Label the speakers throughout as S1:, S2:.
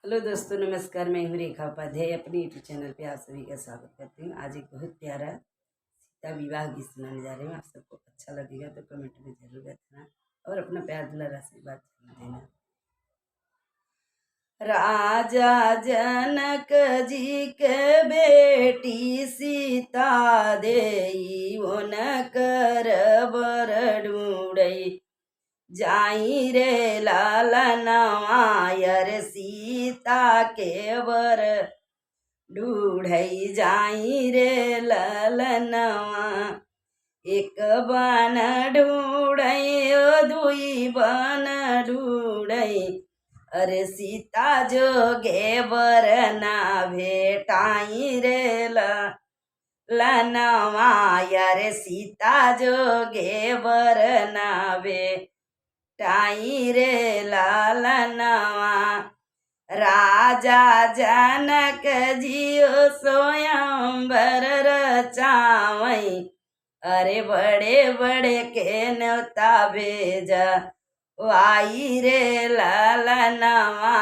S1: Hello दोस्तों, नमस्कार। मैं हूँ रेखा उपाध्याय। अपने यूट्यूब चैनल पे आप सभी का स्वागत करती हूँ। आज एक बहुत प्यारा सीता विवाह गीत सुनाने जा रही हूँ। आप सबको अच्छा लगेगा तो कमेंट में जरूर बताना और अपना प्यार दुलार आशीर्वाद जरूर देना। राजा जनक जी के बेटी सीता देई उनकर बर ढूंढई, जाई रे लालनवा यर सीता के बर ढूढ़ई, जाई रे ललनवा। एक बन ढूढ़ई दुई बन ढूढ़ई, अरे सीता जोगे बर ना भेटाई रे ललनवा, अरे सीता जोगे बर ना भेटाई रे ललनवा। राजा जनक जियो स्वयंवर रचावई, अरे बड़े बड़े के न्योता भेजा वाई रे ललनवा,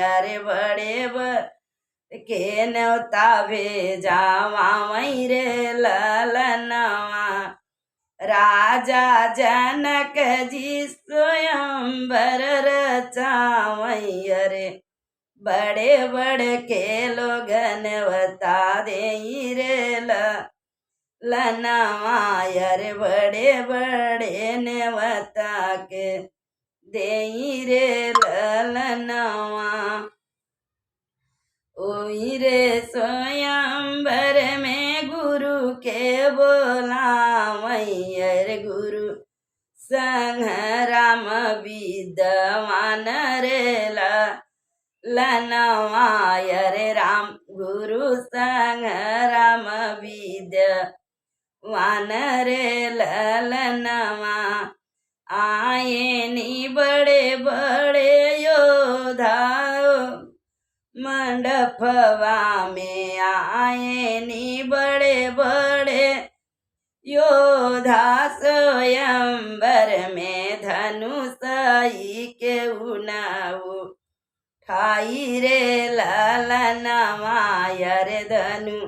S1: अरे बड़े बड़े के न्योता भेजा वाई रे ललनवा। राजा जनक जी स्वयंवर रचावई, अरे बड़े बड़े के लोगन बता दे रे ललनवा, अरे बड़े बड़े ने बता के दे रे ललनवा। ओई रे स्वयंवर में गुरु के बोलावई, अरे गुरु संग राम विद्वान रे ललनवा, अरे राम गुरु संग राम विद्वान रे ललनवा। आए नी बड़े बड़े योधा मंडपवा में, आए नी बड़े बड़े योधा स्वयंवर में, धनुषई के उनाऊ ठाई रे ललनवा, अरे धनु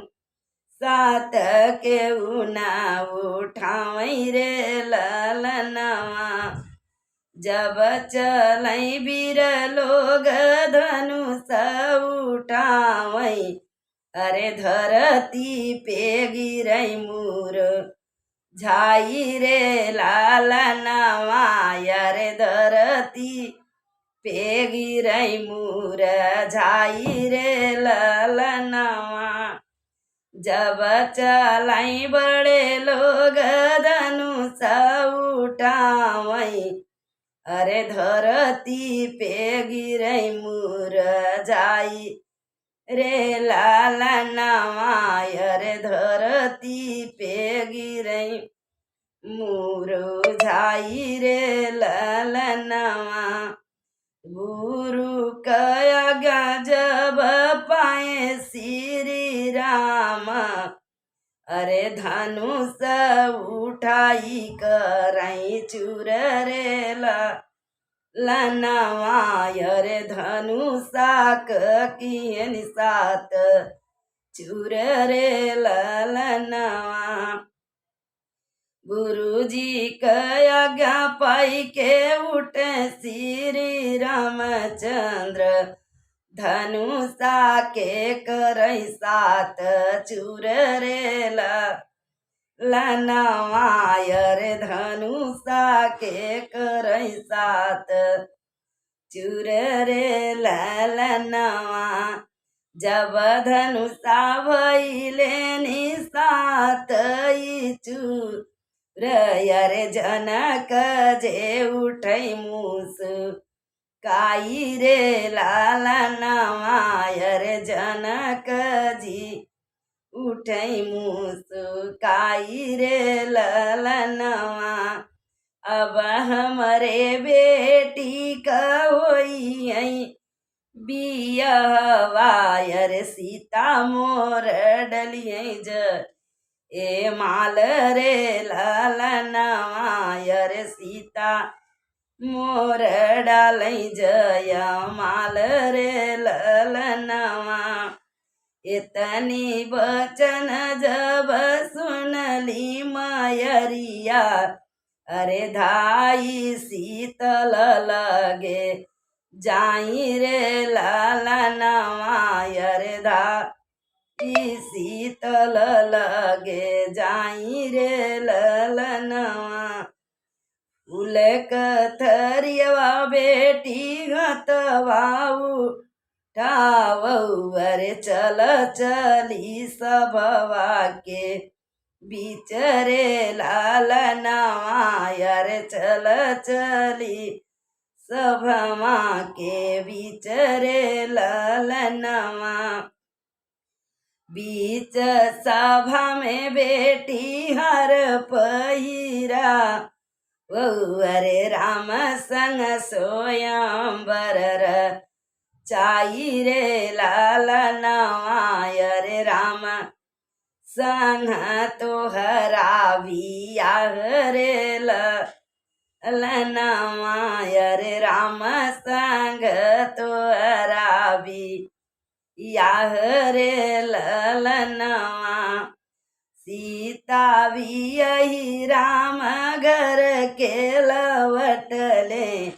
S1: सात के उनाऊ ठावई रे ललनवा। जब चलई बीर लोग धनुष उठावई, अरे धरती पे गिरई मूर झाई रे ललनवा, अरे धरती पे गिरई मूर झाई रे ललनवा। जब चलाई बड़े लोग धनुष उठावई, अरे धरती पे गिरई मूर झाई रे ललनवा, अरे धरती पे गिरई मूर झाई रे ललनवा। गुरु कया जब पाए श्री राम, अरे धनुष उठाई करई चूर रे ललनवा, अरे धनुषा कियन सात चूर रे ललनवा। गुरु जी कया पाई के उठे श्री रामचंद्र, धनुषा के करई सात चूर रे ललनवा, अरे धनुषा के करई सात चूर रे ललनवा। जब धनुषा भइले निसात चूर, अरे जनक जे उठई मूस काई रे ललनवा, अरे जनक जी उठई मूस काई रे ललनवा। अब हमरे बेटी का होई बियहवा, अरे सीता मोर डलियै ए माल रे ललनवा, अरे सीता मोर डालै जय माल रे लल इतनी बचन जब सुनली मयरिया, अरे धाई शीतल लगे जाई रे लालनवा, अरे धाई शीतल लगे जाई रे लालनवा। उलक थरियवा बेटी घतवाऊ ठावऊ, अरे चल चली सबवा के बीच रे लालनवा, अरे चल चली सभवा के बीच रे लालनवा। बीच सभा में बेटी हर पहिरा, अरे राम संग सोयंबर चाई रे लालनवा, अरे राम संग तोहरा बियाह रे लालनवा, अरे राम संग तोहरा बियाह रे लालनवा। सीता भी यही राम घर के लवटले,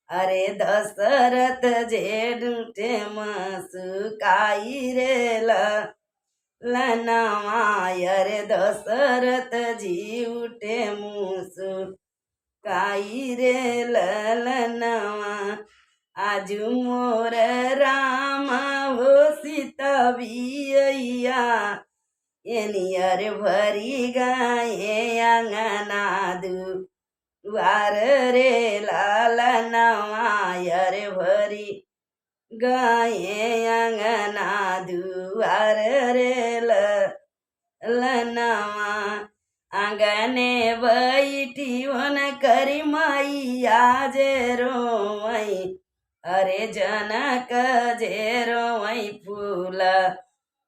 S1: अरे दशरथ जेठे मुस्काई रे लालनवा, अरे दशरथ जी उठे मुस्काई रे लालनवा। आजू मोर राम हो सीता बिया, एनियर भरी गाये अंगना दुआर रे लालनवा, अरे भरी गाये अंगना दुआर रे लालनवा। आंगने बैठी वन करी मैया जे रोवई, अरे जनक जे रोवई फूल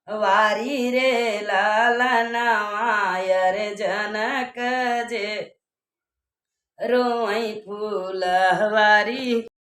S1: वारी रे लालनवा, अरे जनक जे रोवई फूल वारी।